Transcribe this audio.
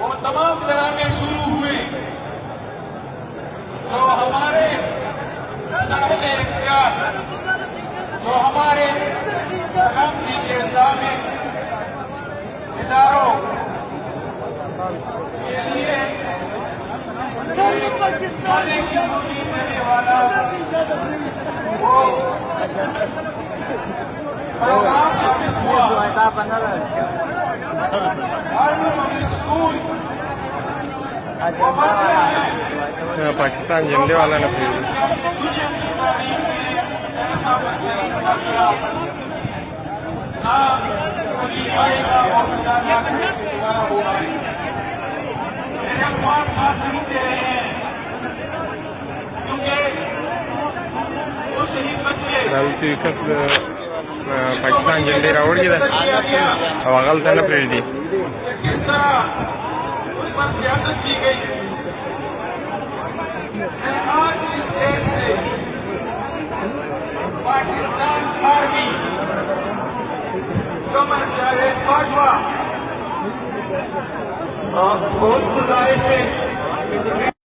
وہ تمام ڈرامے شروع ہوئے جو ہمارے صاحب اختیار، جو ہمارے سلامتی کے ضامن اداروں کے لیے کھانے کی روٹی دینے والا وہ پروگرام ثابت ہوا۔ پبلک اسکول پاکستان جھنڈے والا نہ پھر پاکستان جھنڈے راوڑی دا او غلطه نه پرېږدي۔ کس طرح اس پر سیاست کی گئی آج اس دیش سے پاکستان آرمی قمر جاوید باجوہ بہت گزارش ہے